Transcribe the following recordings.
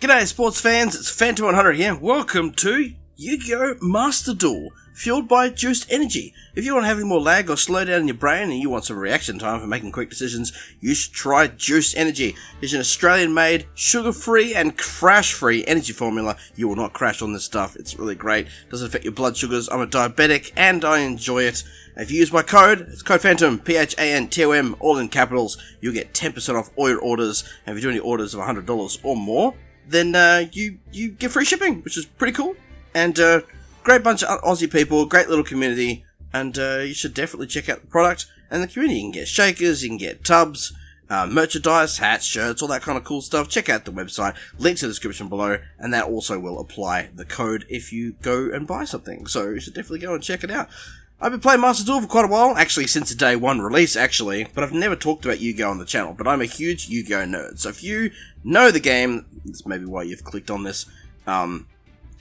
G'day sports fans, it's Phantom100 here. Welcome to Yu-Gi-Oh! Master Duel, fueled by juiced energy. If you want to have any more lag or slow down in your brain and you want some reaction time for making quick decisions, you should try juiced energy. It's an Australian-made, sugar-free and crash-free energy formula. You will not crash on this stuff. It's really great. Doesn't affect your blood sugars. I'm a diabetic and I enjoy it. If you use my code, it's code PHANTOM, P-H-A-N-T-O-M, all in capitals, you'll get 10% off all your orders. And if you do any orders of $100 or more, then you get free shipping, which is pretty cool. And great bunch of Aussie people, great little community, and you should definitely check out the product and the community. You can get shakers, you can get tubs, merchandise, hats, shirts, all that kind of cool stuff. Check out the website, links in the description below, and that also will apply the code if you go and buy something. So you should definitely go and check it out. I've been playing Master Duel for quite a while, actually since the day one release actually, but I've never talked about Yu-Gi-Oh! On the channel, but I'm a huge Yu-Gi-Oh! Nerd. So if you know the game, that's maybe why you've clicked on this, I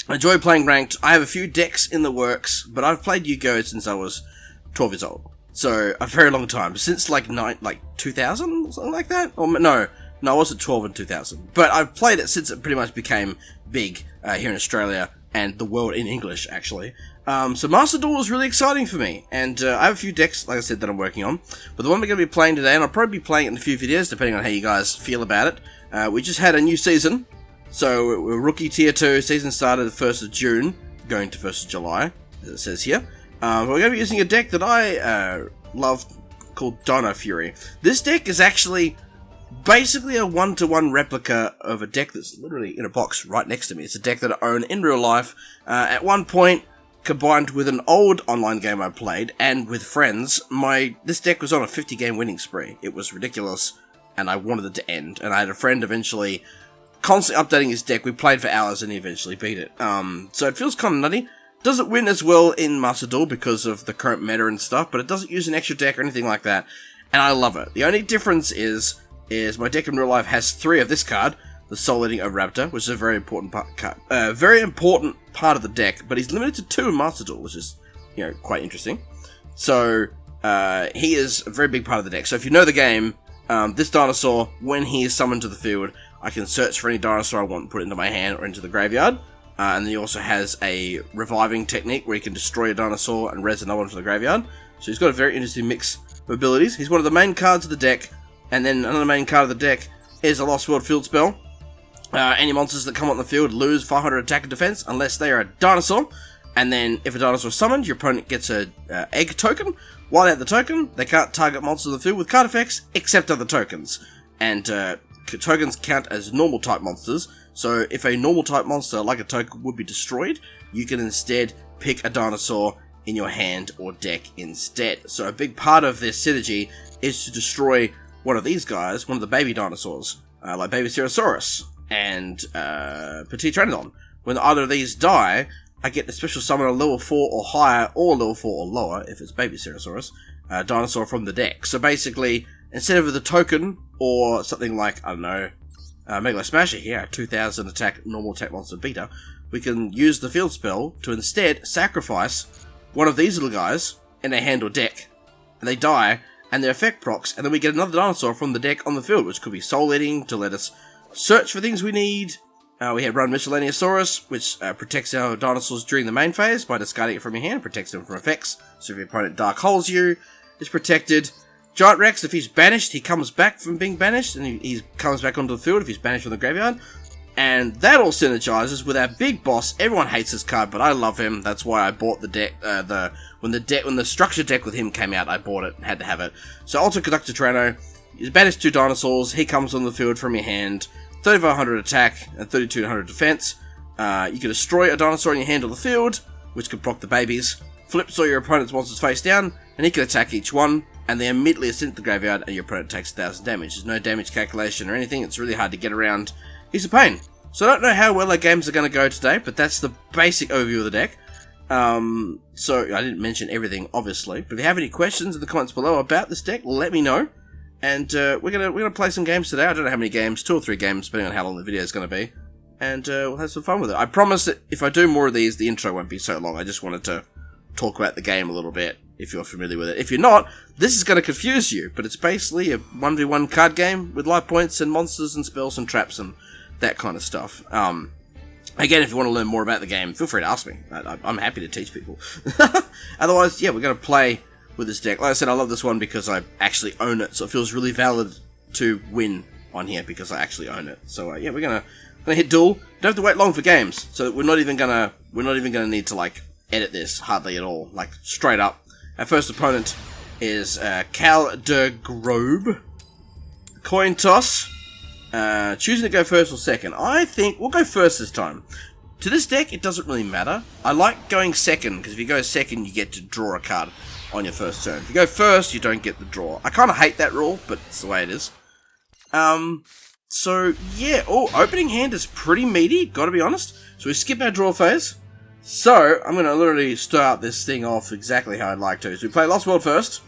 enjoy playing ranked. I have a few decks in the works, but I've played Yu-Gi-Oh! Since I was 12 years old. So, a very long time. Since like 2000? Something like that? Or no, I wasn't 12 in 2000. But I've played it since it pretty much became big here in Australia and the world in English, actually. So Master Duel is really exciting for me. And I have a few decks, like I said, that I'm working on. But the one we're going to be playing today, and I'll probably be playing it in a few videos, depending on how you guys feel about it. We just had a new season. So, we're Rookie Tier 2, season started the 1st of June, going to 1st of July, as it says here. We're going to be using a deck that I love, called Dino Fury. This deck is actually basically a one-to-one replica of a deck that's literally in a box right next to me. It's a deck that I own in real life. At one point, combined with an old online game I played, and with friends, this deck was on a 50-game winning spree. It was ridiculous, and I wanted it to end. And I had a friend eventually constantly updating his deck. We played for hours and he eventually beat it. So it feels kind of nutty. Doesn't win as well in Master Duel because of the current meta and stuff, but it doesn't use an extra deck or anything like that, and I love it. The only difference is my deck in real life has 3 of this card, the Soul Eating Raptor, which is a very important part of the deck, but he's limited to 2 in Master Duel, which is, quite interesting. So, he is a very big part of the deck. So if you know the game, this dinosaur, when he is summoned to the field, I can search for any dinosaur I want and put it into my hand or into the graveyard. And then he also has a reviving technique where he can destroy a dinosaur and res another one from the graveyard. So he's got a very interesting mix of abilities. He's one of the main cards of the deck. And then another main card of the deck is a Lost World Field spell. Any monsters that come on the field lose 500 attack and defense unless they are a dinosaur. And then if a dinosaur is summoned, your opponent gets a egg token. While they have the token, they can't target monsters on the field with card effects except other tokens. And tokens count as normal type monsters, so if a normal type monster like a token would be destroyed, you can instead pick a dinosaur in your hand or deck instead. So a big part of this synergy is to destroy one of these guys, one of the baby dinosaurs, like Baby Ceratosaurus and Petit Pteranodon. When either of these die, I get the special summon a level 4 or higher, or level 4 or lower, if it's Baby Ceratosaurus, dinosaur from the deck. So basically, instead of the token, or something like, I don't know, Mega Smasher here, 2000 attack, normal attack monster beta, we can use the field spell to instead sacrifice one of these little guys in a hand or deck, and they die, and their effect procs, and then we get another dinosaur from the deck on the field, which could be Soul Eating to let us search for things we need. We have Run Miscellaneousaurus, which protects our dinosaurs during the main phase by discarding it from your hand, protects them from effects, so if your opponent Dark Holes you, it's protected. Giant Rex, if he's banished, he comes back from being banished, and he comes back onto the field if he's banished from the graveyard. And that all synergizes with our big boss. Everyone hates this card, but I love him. That's why I bought the deck. When the structure deck with him came out, I bought it and had to have it. So Ultra Conductor Tyranno, he's banished 2 dinosaurs. He comes on the field from your hand, 3500 attack and 3200 defense. You can destroy a dinosaur in your hand on the field, which can proc the babies. Flips all your opponent's monsters face down, and he can attack each one. And they immediately ascend to the graveyard, and your opponent takes 1000 damage. There's no damage calculation or anything. It's really hard to get around. He's a pain. So I don't know how well our games are going to go today, but that's the basic overview of the deck. So I didn't mention everything, obviously. But if you have any questions in the comments below about this deck, let me know. And we're gonna play some games today. I don't know how many games, 2 or 3 games, depending on how long the video is going to be. And we'll have some fun with it. I promise that if I do more of these, the intro won't be so long. I just wanted to talk about the game a little bit, if you're familiar with it. If you're not, this is going to confuse you, but it's basically a 1v1 card game with life points and monsters and spells and traps and that kind of stuff. Again, if you want to learn more about the game, feel free to ask me. I'm happy to teach people. Otherwise, yeah, we're going to play with this deck. Like I said, I love this one because I actually own it, so it feels really valid to win on here because I actually own it. So yeah, we're gonna hit duel. Don't have to wait long for games, so we're not even gonna need to like edit this hardly at all. Like straight up, our first opponent is Cal de Grobe. Coin toss. Choosing to go first or second. I think we'll go first this time. To this deck, it doesn't really matter. I like going second, because if you go second, you get to draw a card on your first turn. If you go first, you don't get the draw. I kind of hate that rule, but it's the way it is. So, yeah. Oh, opening hand is pretty meaty, gotta be honest. So we skip our draw phase. So, I'm going to literally start this thing off exactly how I'd like to. So we play Lost World first.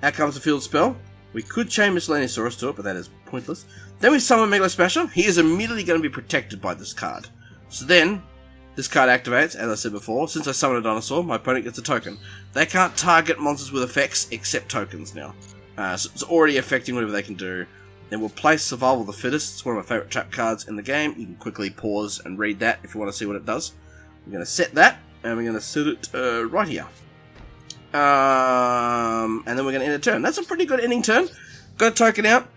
Out comes the field spell. We could chain Miscellaneous Saurus to it, but that is pointless. Then we summon Mega Smasher. He is immediately going to be protected by this card. So then, this card activates, as I said before. Since I summon a Dinosaur, my opponent gets a token. They can't target monsters with effects except tokens now. So it's already affecting whatever they can do. Then we'll play Survival of the Fittest. It's one of my favourite trap cards in the game. You can quickly pause and read that if you want to see what it does. We're going to set that, and we're going to set it right here. And then we're going to end a turn. That's a pretty good ending turn. Got a token out.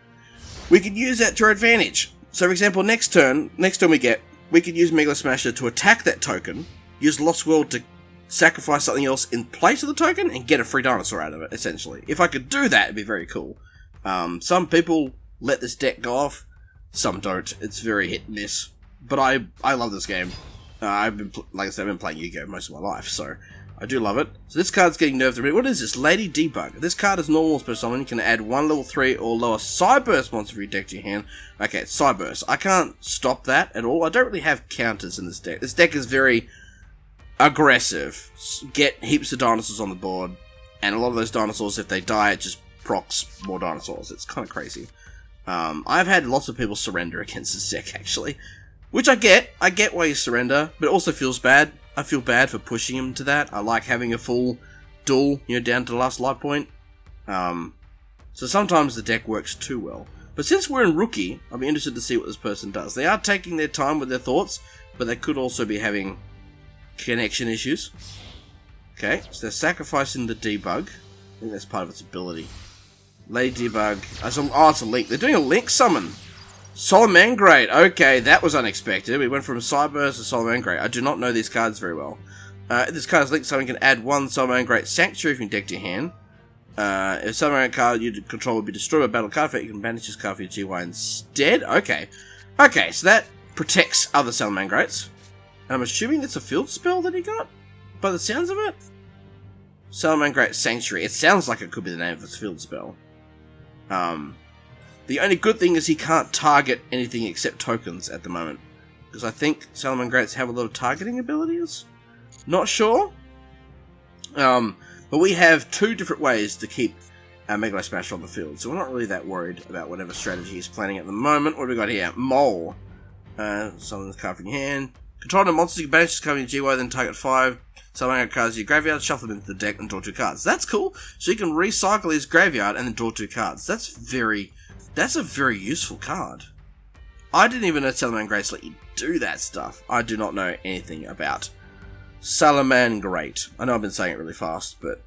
We could use that to our advantage. So, for example, next turn we could use Mega Smasher to attack that token, use Lost World to sacrifice something else in place of the token, and get a free dinosaur out of it, essentially. If I could do that, it'd be very cool. Some people let this deck go off, some don't. It's very hit and miss. But I love this game. Like I said, I've been playing Yu-Gi-Oh! Most of my life, so I do love it. So this card's getting nerfed a bit. What is this? Lady Debug. This card is normal special summon. You can add one level 3 or lower Psyburst monster for your deck to your hand. Okay, it's Psyburst. I can't stop that at all. I don't really have counters in this deck. This deck is very aggressive. Get heaps of dinosaurs on the board, and a lot of those dinosaurs, if they die, it just procs more dinosaurs. It's kind of crazy. I've had lots of people surrender against this deck, actually. Which I get why you surrender, but it also feels bad. I feel bad for pushing him to that. I like having a full duel, down to the last life point. So sometimes the deck works too well. But since we're in Rookie, I'll be interested to see what this person does. They are taking their time with their thoughts, but they could also be having connection issues. Okay, so they're sacrificing the Debug. I think that's part of its ability. Lady Debug. Oh, it's a link. They're doing a link summon. Salamangreat. Okay, that was unexpected. We went from Cyburst to Salamangreat. I do not know these cards very well. This card is linked, so you can add one Salamangreat Sanctuary from your deck to your hand. If Salamangreat card you control would be destroyed by a battle card effect, you can banish this card for your GY instead. Okay. Okay, so that protects other Salamangreats. I'm assuming that's a field spell that he got, by the sounds of it. Salamangreat Sanctuary. It sounds like it could be the name of his field spell. The only good thing is he can't target anything except tokens at the moment. Because I think Salamangreats have a lot of targeting abilities. Not sure. But we have two different ways to keep our Mega Smasher on the field. So we're not really that worried about whatever strategy he's planning at the moment. What do we got here? Mole. Summon this card from your hand. Control the monsters, you can banish this card from your GY, then target 5 Salamangreat cards in your graveyard, shuffle them into the deck, and draw 2 cards. That's cool. So you can recycle his graveyard and then draw 2 cards. That's a very useful card. I didn't even know Salamangreats let you do that stuff. I do not know anything about Salamangreat. I know I've been saying it really fast, but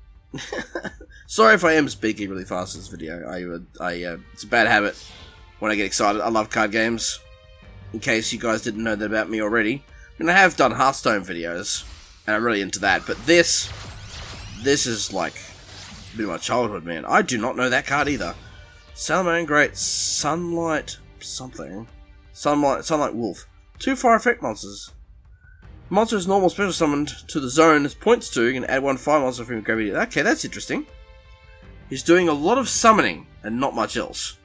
sorry if I am speaking really fast in this video. It's a bad habit when I get excited. I love card games. In case you guys didn't know that about me already. I mean, I have done Hearthstone videos, and I'm really into that, but this is like a bit of my childhood, man. I do not know that card either. Salamangreat Sunlight something. Sunlight Wolf. 2 fire effect monsters. Monster is normal special summoned to the zone as points to. You can add 1 fire monster from your gravity. Okay, that's interesting. He's doing a lot of summoning and not much else.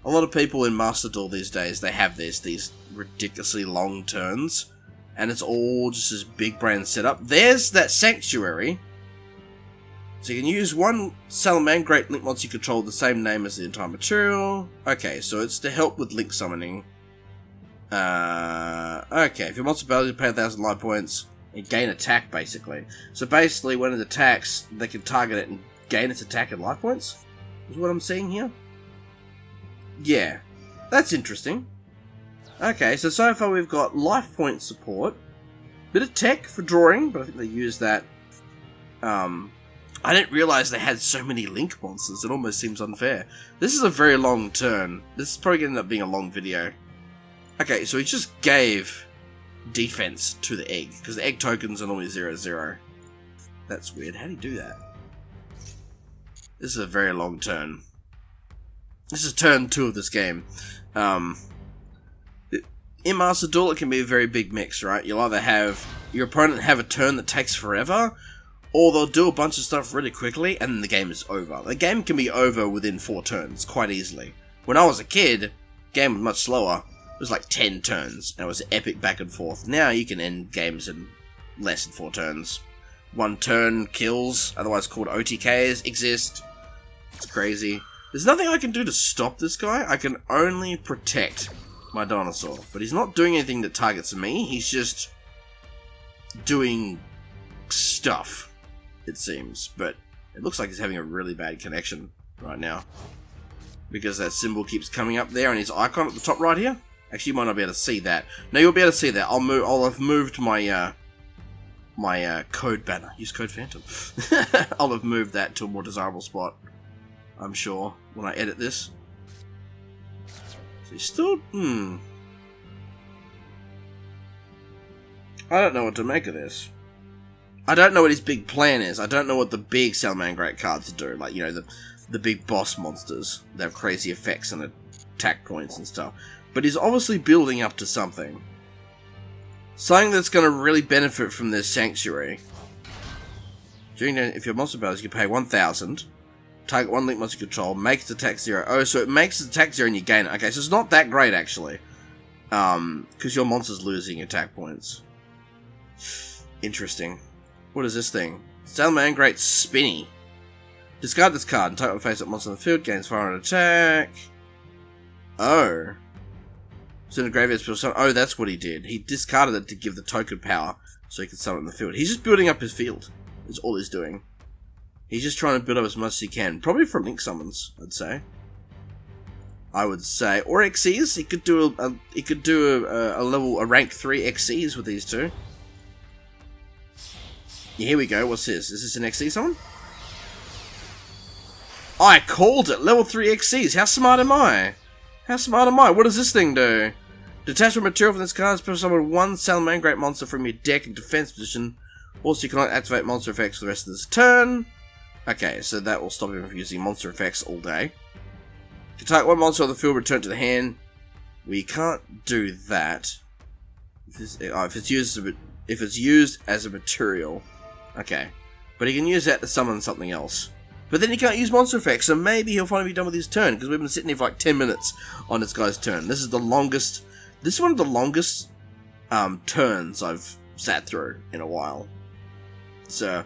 A lot of people in Master Duel these days, they have these ridiculously long turns. And it's all just this big brain setup. There's that Sanctuary. So you can use 1 Salamangreat link monster you control the same name as the entire material. Okay, so it's to help with link summoning. Okay, if your monster battles, you pay 1,000 life points and gain attack, basically. So basically, when it attacks, they can target it and gain its attack and life points? Is what I'm seeing here? Yeah, that's interesting. Okay, so far we've got life point support, bit of tech for drawing, but I think they use that. I didn't realise they had so many link monsters, it almost seems unfair. This is a very long turn. This is probably going to end up being a long video. Okay, so he just gave defense to the egg, because the egg tokens are normally 0-0. That's weird. How do you do that? This is a very long turn. This is turn 2 of this game. In Master Duel, it can be a very big mix, right? You'll either have your opponent have a turn that takes forever, or they'll do a bunch of stuff really quickly, and then the game is over. The game can be over within 4 turns, quite easily. When I was a kid, the game was much slower. It was like 10 turns, and it was epic back and forth. Now you can end games in less than 4 turns. 1 turn kills, otherwise called OTKs, exist. It's crazy. There's nothing I can do to stop this guy. I can only protect my dinosaur. But he's not doing anything that targets me. He's just doing stuff, it seems. But it looks like he's having a really bad connection right now, because that symbol keeps coming up there and his icon at the top right here. Actually, you might not be able to see that. No, you'll be able to see that. I'll have moved my my code banner. Use code Phantom. I'll have moved that to a more desirable spot, I'm sure, when I edit this. So he's still... I don't know what to make of this. I don't know what his big plan is. I don't know what the big Salamangreat cards do. Like, you know, the big boss monsters. They have crazy effects and attack points and stuff. But he's obviously building up to something. Something that's going to really benefit from this Sanctuary. If your monster battles, you can pay 1,000. Target 1 link monster control. Make its attack 0. Oh, so it makes its attack 0 and you gain it. Okay, so it's not that great, actually. Because your monster's losing attack points. Interesting. What is this thing? Salamangreat Spinny. Discard this card and target one face-up monster in the field. Gains fire and attack. Oh. So in the graveyard spell summon. Oh, that's what he did. He discarded it to give the token power so he could summon it in the field. He's just building up his field. That's all he's doing. He's just trying to build up as much as he can. Probably for link summons, I'd say. Or XCs. He could do a rank 3 XCs with these two. Yeah, here we go. What's this? Is this an XC summon? I called it! Level 3 XCs. How smart am I? How smart am I? What does this thing do? Detach from material from this card. Special summon 1 Salamangreat monster from your deck in defense position. Also, you cannot activate monster effects for the rest of this turn. Okay, so that will stop him from using monster effects all day. To target 1 monster on the field, return to the hand. We can't do that. If it's used as a material. Okay. But he can use that to summon something else. But then he can't use monster effects, so maybe he'll finally be done with his turn, because we've been sitting here for like 10 minutes on this guy's turn. This is the longest... This is one of the longest turns I've sat through in a while. So,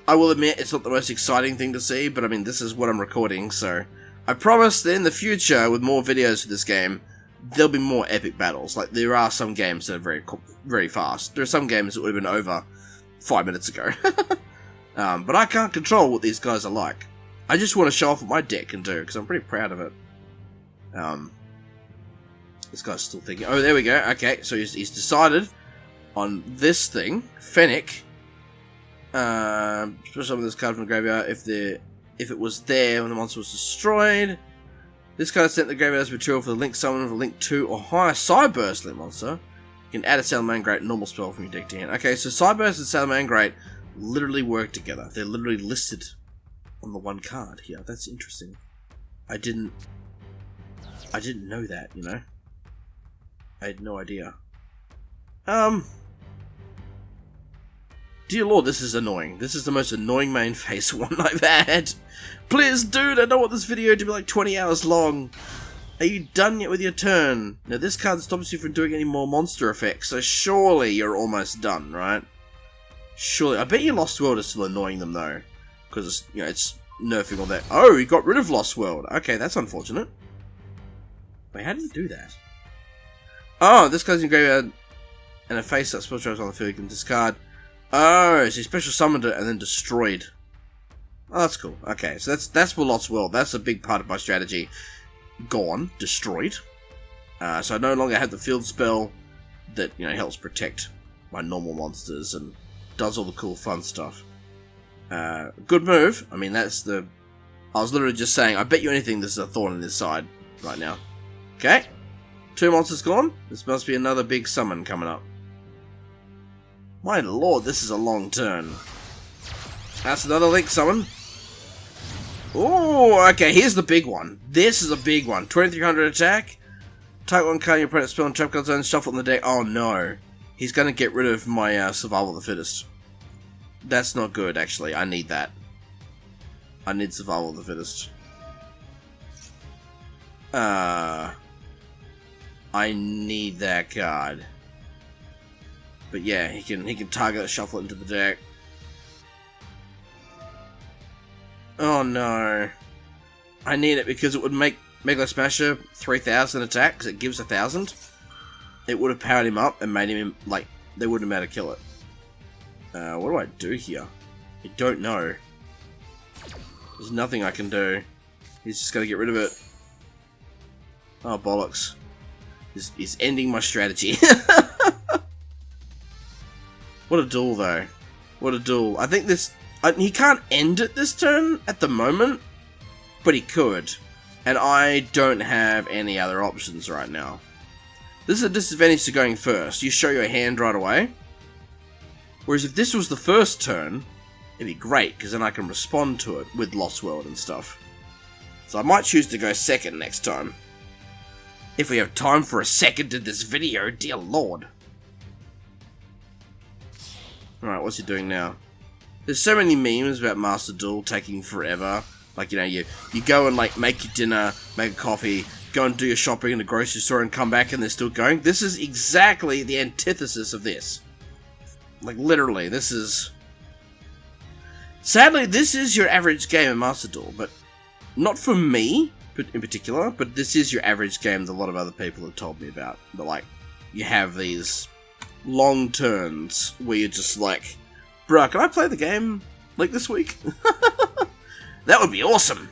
I will admit it's not the most exciting thing to see, but I mean, this is what I'm recording, so... I promise that in the future, with more videos for this game, there'll be more epic battles. Like, there are some games that are very, very fast. There are some games that would have been over 5 minutes ago. But I can't control what these guys are like. I just want to show off what my deck can do, because I'm pretty proud of it. This guy's still thinking. Oh, there we go. Okay, so he's decided on this thing. Fennec. Special summon this card from the graveyard if it was there when the monster was destroyed. This card sent the graveyard as material for the link summon of a link 2 or higher Cyburst link monster. You can add a Salamangreat normal spell from your deck to hand. Okay, so Cyburst and Salamangreat literally work together. They're literally listed on the one card here. That's interesting. I didn't know that, you know. I had no idea. Dear Lord, this is annoying. This is the most annoying main face one I've had. Please, dude, I don't want this video to be like 20 hours long. Are you done yet with your turn? Now, this card stops you from doing any more monster effects, so surely you're almost done, right? Surely. I bet you Lost World is still annoying them, though. Because, it's, you know, it's nerfing all that. Oh, he got rid of Lost World. Okay, that's unfortunate. Wait, how did he do that? Oh, this guy's in graveyard and a face that spell traps on the field you can discard. Oh, so he special summoned it and then destroyed. Oh, that's cool. Okay, so that's for Lost World. That's a big part of my strategy. Gone. Destroyed. So I no longer have the field spell that, you know, helps protect my normal monsters and does all the cool fun stuff. Good move. I mean, that's the... I was literally just saying, I bet you anything this is a thorn in this side right now. Okay. 2 monsters gone. This must be another big summon coming up. My lord, this is a long turn. That's another link summon. Oh, okay, here's the big one. This is a big one. 2300 attack. Type 1 card in your opponent's spell and trap card zone, shuffle in the deck. Oh no. He's going to get rid of my Survival of the Fittest. That's not good, actually. I need that. I need Survival of the Fittest. I need that card. But yeah, he can target, shuffle it into the deck. Oh no. I need it because it would make Mega Smasher 3000 attack, because it gives 1000. It would have powered him up and made him, like, they wouldn't have been able to kill it. What do I do here? I don't know. There's nothing I can do. He's just got to get rid of it. Oh, bollocks. He's ending my strategy. What a duel, though. What a duel. I think this... he can't end it this turn at the moment, but he could. And I don't have any other options right now. This is a disadvantage to going first. You show your hand right away. Whereas if this was the first turn, it'd be great, because then I can respond to it with Lost World and stuff. So I might choose to go second next time. If we have time for a second in this video, dear lord. Alright, what's he doing now? There's so many memes about Master Duel taking forever. Like, you know, you go and, like, make your dinner, make a coffee, go and do your shopping in the grocery store and come back and they're still going. This is exactly the antithesis of this. Like, literally, this is... Sadly, this is your average game of Master Duel, but not for me in particular, but this is your average game that a lot of other people have told me about. But, like, you have these long turns where you're just like, bruh, can I play the game, like, this week? That would be awesome!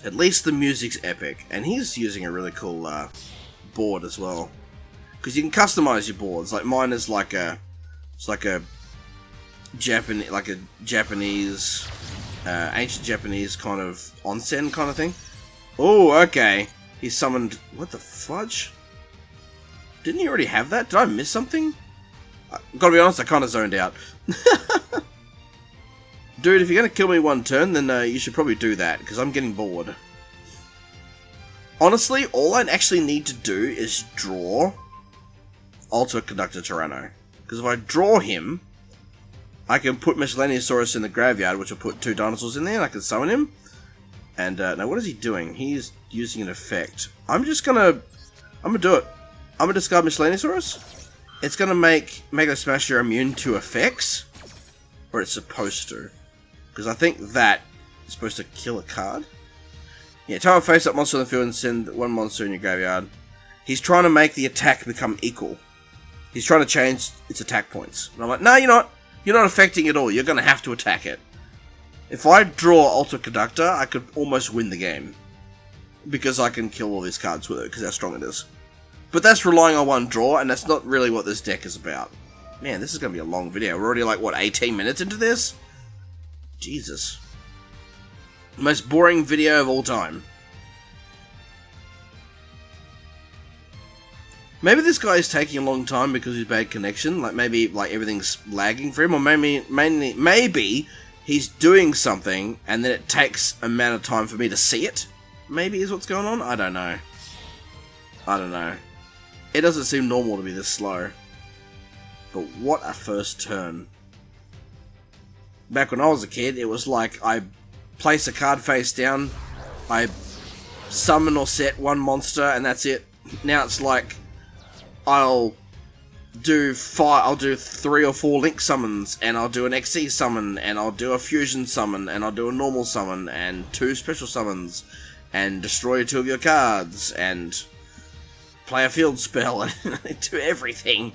At least the music's epic, and he's using a really cool board as well. Because you can customize your boards. Like, mine is like a... It's like a Japanese, ancient Japanese kind of onsen kind of thing. Oh, okay. He summoned... What the fudge? Didn't he already have that? Did I miss something? Gotta be honest, I kind of zoned out. Dude, if you're gonna kill me one turn, then you should probably do that, because I'm getting bored. Honestly, all I actually need to do is draw Alter Conductor Tyranno. Because if I draw him, I can put Miscellaneousaurus in the graveyard, which will put 2 dinosaurs in there, and I can summon him. And, now what is he doing? He's using an effect. I'm gonna do it. I'm gonna discard Miscellaneousaurus. It's gonna make Mega Smasher immune to effects. Or it's supposed to. Because I think that is supposed to kill a card. Yeah, target face-up monster on the field and send 1 monster in your graveyard. He's trying to make the attack become equal. He's trying to change its attack points. And I'm like, no, you're not. You're not affecting it all. You're going to have to attack it. If I draw Alter Conductor, I could almost win the game. Because I can kill all these cards with it, because how strong it is. But that's relying on one draw, and that's not really what this deck is about. Man, this is going to be a long video. We're already like, what, 18 minutes into this? Jesus. Most boring video of all time. Maybe this guy is taking a long time because he's bad connection. Like, maybe, like, everything's lagging for him. Or maybe he's doing something and then it takes a amount of time for me to see it. Maybe is what's going on? I don't know. I don't know. It doesn't seem normal to be this slow. But what a first turn. Back when I was a kid, it was like I place a card face down, I summon or set 1 monster, and that's it. Now it's like I'll do 3 or 4 link summons, and I'll do an XC summon, and I'll do a fusion summon, and I'll do a normal summon, and 2 special summons, and destroy 2 of your cards, and play a field spell, and do everything.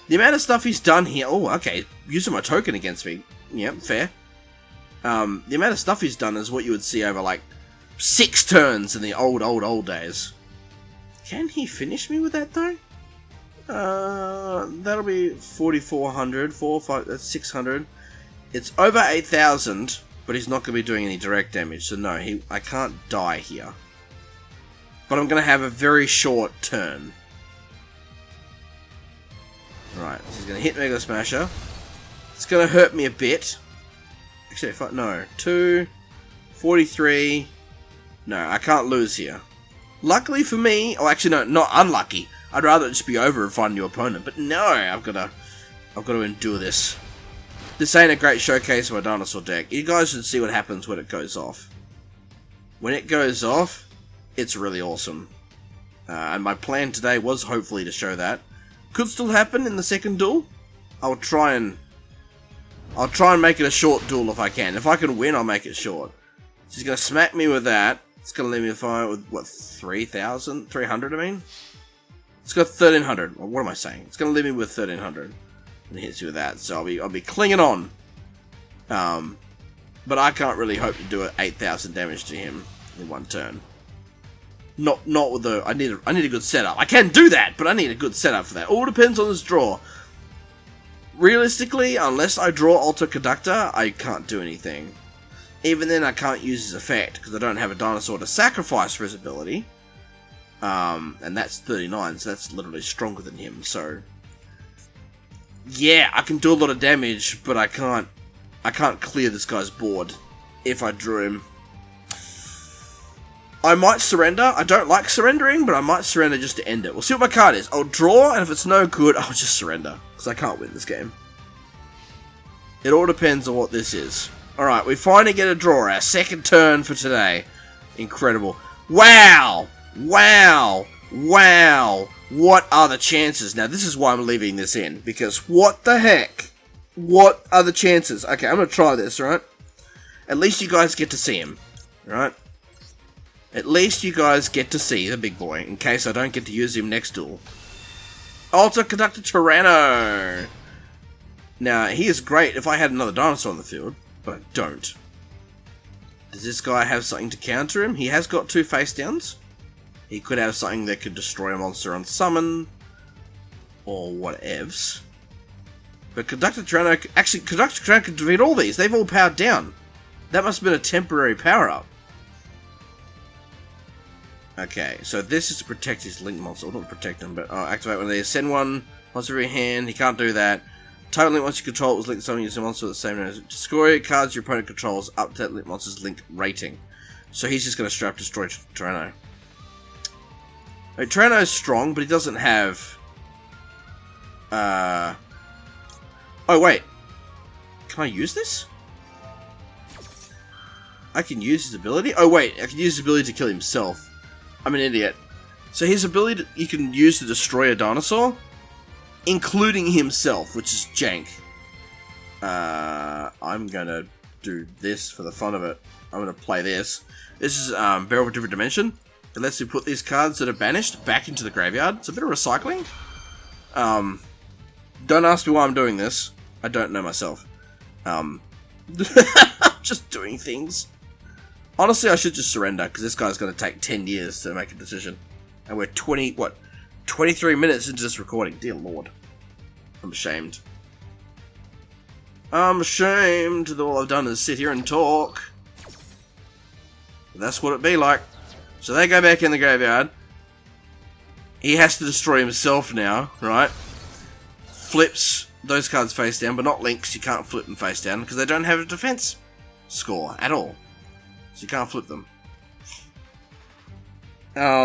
The amount of stuff he's done here... Oh, okay. Using my token against me. Yep, fair. The amount of stuff he's done is what you would see over, like, 6 turns in the old days. Can he finish me with that though? That'll be 4,400, 4, 5, that's 600. It's over 8,000, but he's not going to be doing any direct damage, so no, I can't die here. But I'm going to have a very short turn. Right, so he's going to hit Mega Smasher. It's going to hurt me a bit. Actually, no, 2, 43. No, I can't lose here. Luckily for me, oh actually no, not unlucky. I'd rather it just be over and find a new opponent, but no, I've got to endure this. This ain't a great showcase of my Dinosaur deck. You guys should see what happens when it goes off. When it goes off, it's really awesome. And my plan today was hopefully to show that. Could still happen in the second duel. I'll try and make it a short duel if I can. If I can win, I'll make it short. She's going to smack me with that. It's going to leave me fire with, what, 3,300, I mean? It's got 1,300. Well, what am I saying? It's going to leave me with 1,300. And it hits you with that, so I'll be clinging on. But I can't really hope to do 8,000 damage to him in one turn. Not with the... I need a good setup. I can do that, but I need a good setup for that. All depends on this draw. Realistically, unless I draw Alter Conductor, I can't do anything. Even then, I can't use his effect, because I don't have a Dinosaur to sacrifice for his ability. And that's 39, so that's literally stronger than him, so... Yeah, I can do a lot of damage, but I can't clear this guy's board if I drew him. I might surrender. I don't like surrendering, but I might surrender just to end it. We'll see what my card is. I'll draw, and if it's no good, I'll just surrender, because I can't win this game. It all depends on what this is. Alright, we finally get a draw. Our second turn for today. Incredible. Wow! Wow! Wow! What are the chances? Now, this is why I'm leaving this in, because what the heck? What are the chances? Okay, I'm going to try this, right? At least you guys get to see him, right? At least you guys get to see the big boy, in case I don't get to use him next duel. Alter Conductor Tyranno! Now, he is great if I had another dinosaur on the field, but I don't. Does this guy have something to counter him? He has got 2 face downs. He could have something that could destroy a monster on summon, or whatevs. But Conductor Tyranno, actually, Conductor Tyranno could defeat all these. They've all powered down. That must have been a temporary power-up. Okay, so this is to protect his link monster. Well, not protect him, but activate when they send one monster every hand. He can't do that. Total link once you control it was linked to someone using a monster with the same name as destroy cards your opponent controls up to that link monster's link rating. So he's just going to straight up destroy Tyranno. I mean, Tyranno's strong, but he doesn't have... Oh, wait. Can I use this? I can use his ability? Oh, wait. I can use his ability to kill himself. I'm an idiot. So his ability you can use to destroy a dinosaur, including himself, which is jank. I'm going to do this for the fun of it. I'm going to play this. This is Barrel of a Different Dimension. It lets you put these cards that are banished back into the graveyard. It's a bit of recycling. Don't ask me why I'm doing this. I don't know myself. Just doing things. Honestly, I should just surrender, because this guy's going to take 10 years to make a decision. And we're 23 minutes into this recording. Dear Lord. I'm ashamed. I'm ashamed that all I've done is sit here and talk. But that's what it be like. So they go back in the graveyard. He has to destroy himself now, right? Flips those cards face down, but not Links. You can't flip them face down because they don't have a defense score at all. So you can't flip them. I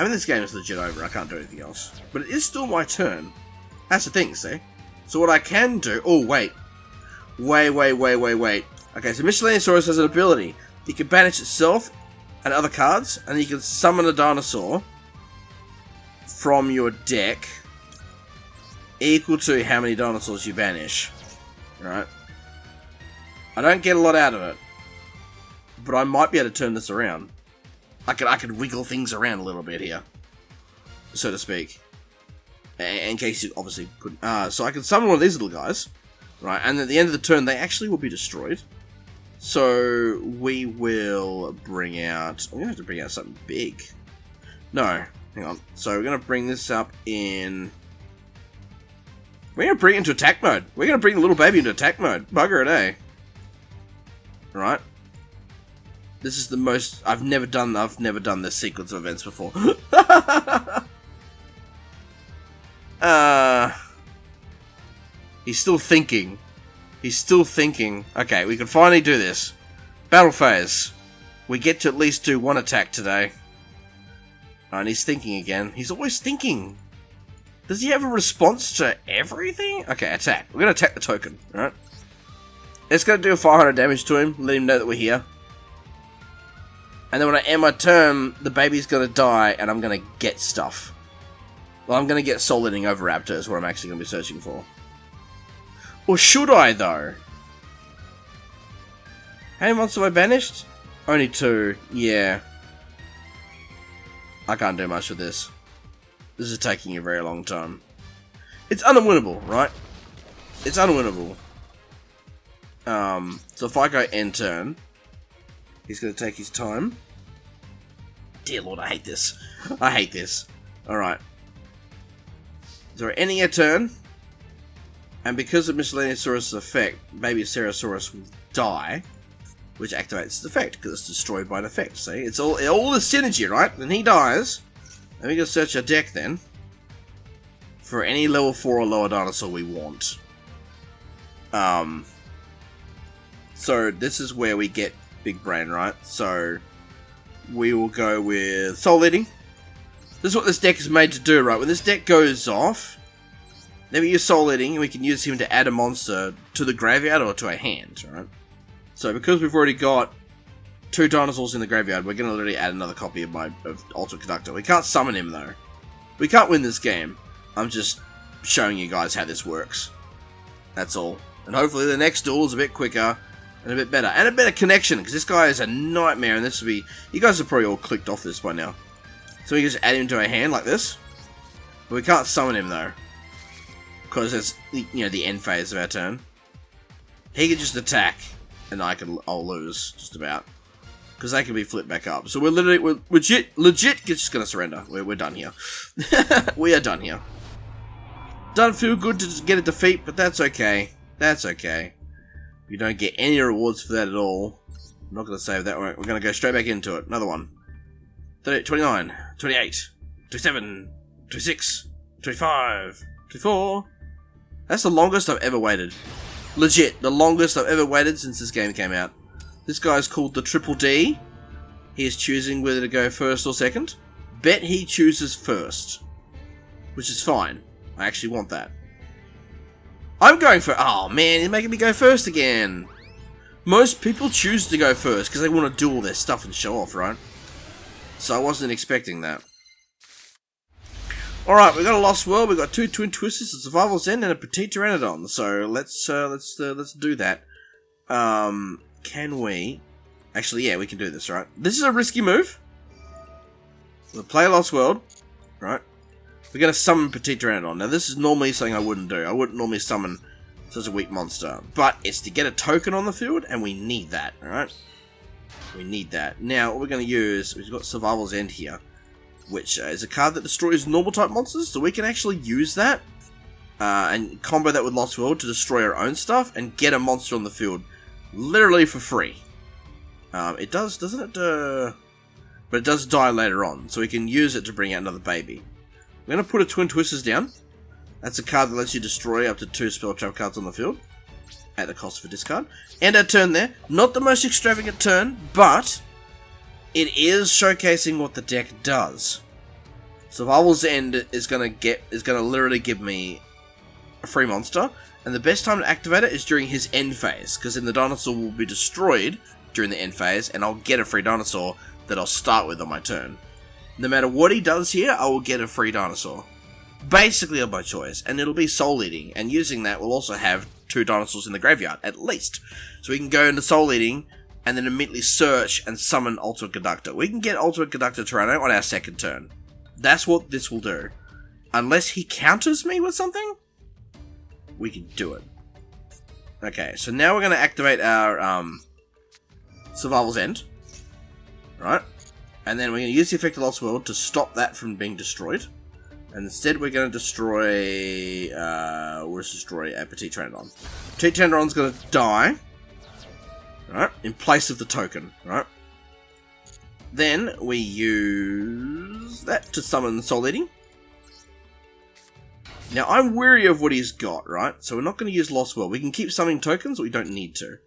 mean, this game is legit over. I can't do anything else. But it is still my turn. That's the thing, see? So what I can do... Oh, wait. Wait. Okay, so Miscellaneousaurus has an ability. You can banish itself and other cards, and you can summon a dinosaur from your deck equal to how many dinosaurs you banish. Right? I don't get a lot out of it, but I might be able to turn this around. I could wiggle things around a little bit here, so to speak. In case you obviously couldn't. So I can summon one of these little guys, right? And at the end of the turn, they actually will be destroyed. So we will bring out... I'm going to have to bring out something big. No, hang on. So we're going to bring this up in... We're going to bring it into attack mode. We're going to bring the little baby into attack mode. Bugger it, eh? Right. This is the most... I've never done this sequence of events before. He's still thinking. He's still thinking. Okay, we can finally do this. Battle phase. We get to at least do one attack today. And he's thinking again. He's always thinking. Does he have a response to everything? Okay, attack. We're going to attack the token, alright? It's going to do 500 damage to him. Let him know that we're here. And then when I end my turn, the baby's going to die and I'm going to get stuff. Well, I'm going to get Soul Eating over Raptor is what I'm actually going to be searching for. Or should I, though? How many monsters have I banished? Only 2. Yeah. I can't do much with this. This is taking a very long time. It's unwinnable, right? It's unwinnable. So if I go end turn, he's going to take his time. Dear Lord, I hate this. I hate this. Alright. So we're ending a turn. And because of Miscellaneousaurus' effect, Baby Cerosaurus will die, which activates its effect, because it's destroyed by an effect. See? It's all the synergy, right? Then he dies. And we can search our deck then for any level 4 or lower dinosaur we want. So this is where we get Big Brain, right? So we will go with Soul Eating. This is what this deck is made to do, right? When this deck goes off, then we use Soul Eating, and we can use him to add a monster to the graveyard or to our hand, right? So because we've already got 2 dinosaurs in the graveyard, we're going to literally add another copy of Ultimate Conductor. We can't summon him, though. We can't win this game. I'm just showing you guys how this works. That's all. And hopefully the next duel is a bit quicker and a bit better. And a better connection, because this guy is a nightmare, and this will be... You guys have probably all clicked off this by now. So we can just add him to our hand like this. But we can't summon him, though, because it's, you know, the end phase of our turn. He can just attack, and I'll lose, just about. Because they can be flipped back up. So we're legit just gonna surrender. We're done here. We are done here. Doesn't feel good to get a defeat, but that's okay. That's okay. You don't get any rewards for that at all. I'm not gonna save that. We're gonna go straight back into it. Another one. 38, 29, 28, 27, 26, 25, 24. That's the longest I've ever waited. Legit, the longest I've ever waited since this game came out. This guy's called the Triple D. He is choosing whether to go first or second. Bet he chooses first, which is fine. I actually want that. I'm going for... Oh man, you're making me go first again. Most people choose to go first because they want to do all their stuff and show off, right? So I wasn't expecting that. Alright, we've got a Lost World, we've got 2 Twin Twisters, a Survival's End, and a Petite Pteranodon. So let's do that. Can we... Actually, yeah, we can do this, right? This is a risky move. We'll play Lost World, right? We're going to summon Petite Pteranodon. Now, this is normally something I wouldn't do. I wouldn't normally summon such a weak monster. But it's to get a token on the field, and we need that, alright? We need that. Now, what we're going to use... We've got Survival's End here, which is a card that destroys normal type monsters, so we can actually use that and combo that with Lost World to destroy our own stuff and get a monster on the field literally for free. It does, doesn't it? But it does die later on, so we can use it to bring out another baby. We're going to put a Twin Twisters down. That's a card that lets you destroy up to 2 spell trap cards on the field at the cost of a discard. And our turn there. Not the most extravagant turn, but it is showcasing what the deck does. Survival's End is gonna literally give me a free monster, and the best time to activate it is during his end phase, because then the dinosaur will be destroyed during the end phase, and I'll get a free dinosaur that I'll start with on my turn. No matter what he does here, I will get a free dinosaur. Basically of my choice, and it'll be Soul Eating, and using that we'll also have 2 dinosaurs in the graveyard, at least. So we can go into Soul Eating, and then immediately search and summon Ultimate Conductor. We can get Ultimate Conductor Tyranno on our second turn. That's what this will do. Unless he counters me with something, we can do it. Okay, so now we're going to activate our Survival's End. Right? And then we're going to use the effect of Lost World to stop that from being destroyed. And instead we're going to destroy... let's destroy a Petite Pteranodon. Petite Pteranodon's going to die. Right? In place of the token. Right? Then we use that to summon Soul Eating. Now I'm wary of what he's got, right? So we're not going to use Lost World. We can keep summoning tokens, but we don't need to.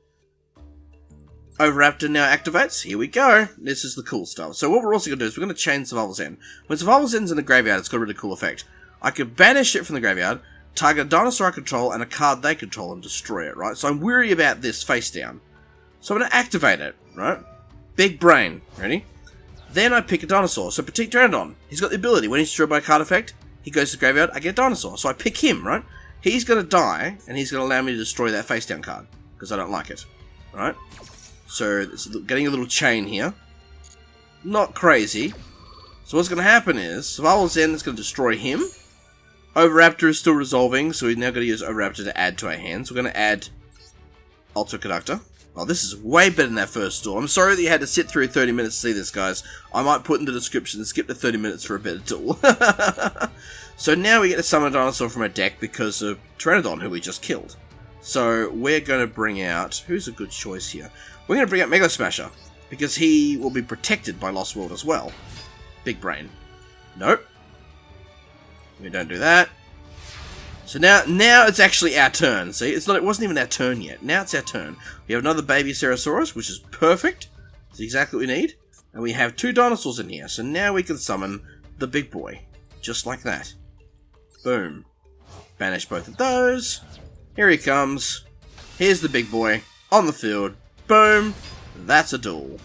Overraptor now activates. Here we go. This is the cool stuff. So what we're also going to do is we're going to chain Survival's End. When Survival's End's in the graveyard, it's got a really cool effect. I could banish it from the graveyard, target a dinosaur I control and a card they control and destroy it, right? So I'm wary about this face down. So I'm going to activate it, right? Big brain. Ready? Then I pick a dinosaur. So Petite Pteranodon. He's got the ability. When he's destroyed by a card effect, he goes to the graveyard, I get a dinosaur. So I pick him, right? He's going to die, and he's going to allow me to destroy that face down card. Because I don't like it. Right? So it's getting a little chain here. Not crazy. So what's going to happen is, Survival's End is going to destroy him. Overraptor is still resolving, so we're now going to use Overraptor to add to our hands. We're going to add Ultra-Conductor. Oh, this is way better than that first duel. I'm sorry that you had to sit through 30 minutes to see this, guys. I might put in the description, skip the 30 minutes for a better duel. So now we get to summon a dinosaur from our deck because of Pteranodon, who we just killed. So we're going to bring out... Who's a good choice here? We're going to bring out Mega Smasher, because he will be protected by Lost World as well. Big brain. Nope. We don't do that. So now it's actually our turn. See, it wasn't even our turn yet. Now it's our turn. We have another baby Cerosaurus, which is perfect. It's exactly what we need. And we have 2 dinosaurs in here. So now we can summon the big boy. Just like that. Boom. Banish both of those. Here he comes. Here's the big boy on the field. Boom. That's a duel.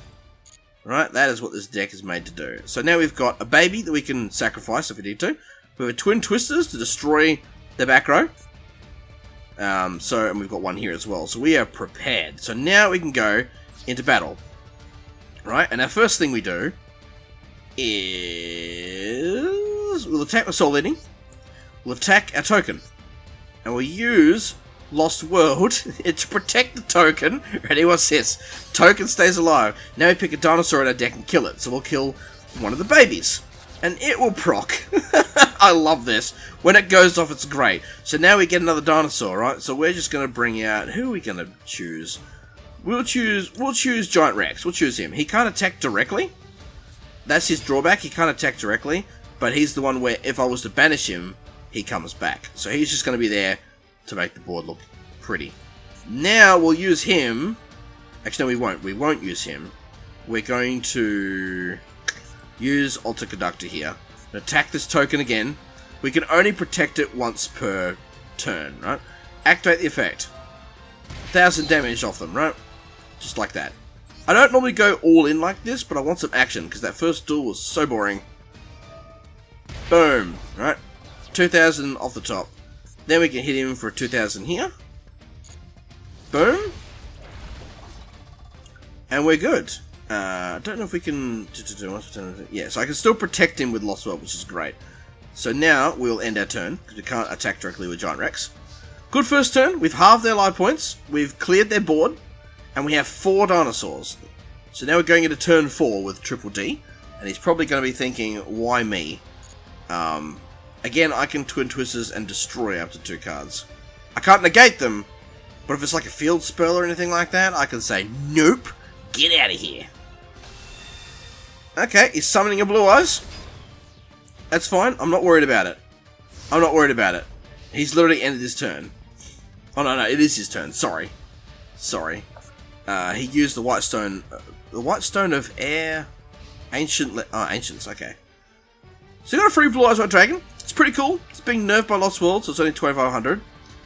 Right, that is what this deck is made to do. So now we've got a baby that we can sacrifice if we need to. We have twin twisters to destroy the back row. And we've got one here as well. So we are prepared. So now we can go into battle. Right, and our first thing we do is we'll attack with Soul Eating. We'll attack our token. And we'll use Lost World to protect the token. Ready, what's this? Token stays alive. Now we pick a dinosaur in our deck and kill it. So we'll kill one of the babies. And it will proc. I love this. When it goes off, it's great. So now we get another dinosaur, right? So we're just going to bring out... Who are we going to choose? We'll choose Giant Rex. We'll choose him. He can't attack directly. That's his drawback. He can't attack directly. But he's the one where if I was to banish him, he comes back. So he's just going to be there to make the board look pretty. Now we'll use him. Actually, no, we won't. We won't use him. We're going to... use Alter Conductor here. Attack this token again. We can only protect it once per turn, right? Activate the effect. 1,000 damage off them, right? Just like that. I don't normally go all in like this, but I want some action, because that first duel was so boring. Boom, right? 2,000 off the top. Then we can hit him for 2,000 here. Boom. And we're good. I don't know if we can... Yeah, so I can still protect him with Lost World, which is great. So now we'll end our turn, because we can't attack directly with Giant Rex. Good first turn. We've halved their life points. We've cleared their board. And we have 4 dinosaurs. So now we're going into turn 4 with Triple D. And he's probably going to be thinking, why me? Again, I can Twin Twisters and destroy up to 2 cards. I can't negate them, but if it's like a field spell or anything like that, I can say, nope, get out of here. Okay, he's summoning a Blue Eyes. That's fine, I'm not worried about it. I'm not worried about it. He's literally ended his turn. Oh no, it is his turn, sorry. He used the White Stone of Air... Ancients, okay. So he got a free Blue Eyes White Dragon. It's pretty cool. It's being nerfed by Lost World, so it's only 2,500.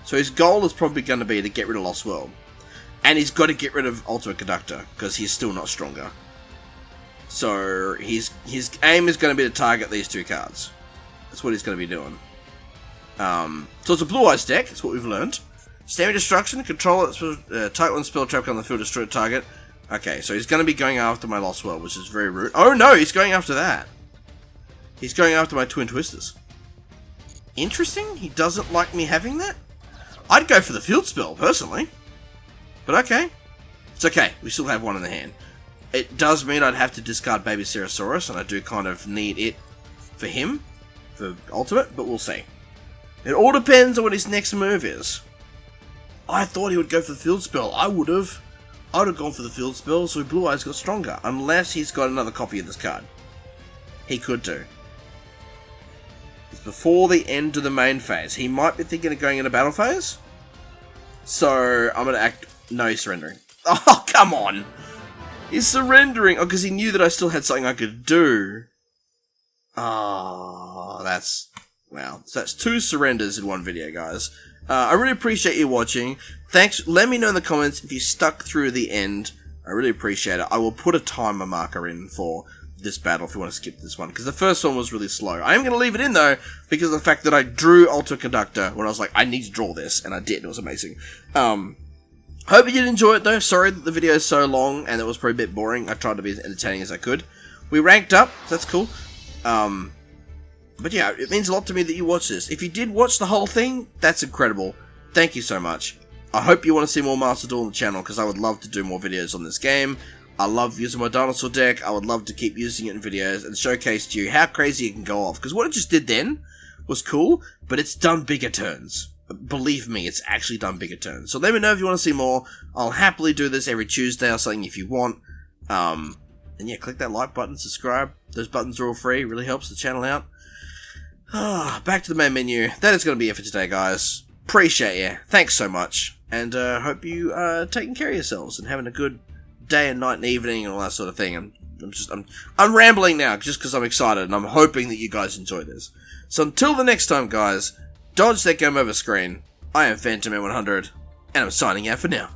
So his goal is probably going to be to get rid of Lost World. And he's got to get rid of Ultimate Conductor, because he's still not stronger. So his aim is going to be to target these 2 cards. That's what he's going to be doing. So it's a Blue Eyes deck, that's what we've learned. Stamina Destruction, control it, type 1 spell trap on the field, destroy a target. Okay, so he's going to be going after my Lost World, which is very rude. Oh no, he's going after that. He's going after my Twin Twisters. Interesting, he doesn't like me having that? I'd go for the field spell, personally. But okay. It's okay, we still have one in the hand. It does mean I'd have to discard Baby Cerosaurus, and I do kind of need it for him, for Ultimate, but we'll see. It all depends on what his next move is. I thought he would go for the Field Spell. I would have gone for the Field Spell so Blue Eyes got stronger, unless he's got another copy of this card. He could do. It's before the end of the main phase. He might be thinking of going into battle phase. So, I'm going to act... No, he's surrendering. Oh, come on! He's surrendering! Oh, because he knew that I still had something I could do. Oh, that's... Wow. So that's 2 surrenders in one video, guys. I really appreciate you watching. Thanks. Let me know in the comments if you stuck through the end. I really appreciate it. I will put a timer marker in for this battle if you want to skip this one, because the first one was really slow. I am going to leave it in, though, because of the fact that I drew Ultra Conductor when I was like, I need to draw this, and I did. It was amazing. Hope you did enjoy it, though. Sorry that the video is so long, and it was probably a bit boring. I tried to be as entertaining as I could. We ranked up. So that's cool. But yeah, it means a lot to me that you watch this. If you did watch the whole thing, that's incredible. Thank you so much. I hope you want to see more Master Duel on the channel, because I would love to do more videos on this game. I love using my Dinosaur deck. I would love to keep using it in videos and showcase to you how crazy it can go off. Because what it just did then was cool, but it's done bigger turns. Believe me, it's actually done bigger turns. So let me know if you want to see more. I'll happily do this every Tuesday or something if you want. And yeah, click that like button, subscribe. Those buttons are all free. It really helps the channel out. Back to the main menu. That is going to be it for today, guys. Appreciate you. Thanks so much. And hope you are taking care of yourselves and having a good day and night and evening and all that sort of thing. I'm rambling now just because I'm excited and I'm hoping that you guys enjoy this. So until the next time, guys, dodge that game over screen. I am Phantom 100 and I'm signing out for now.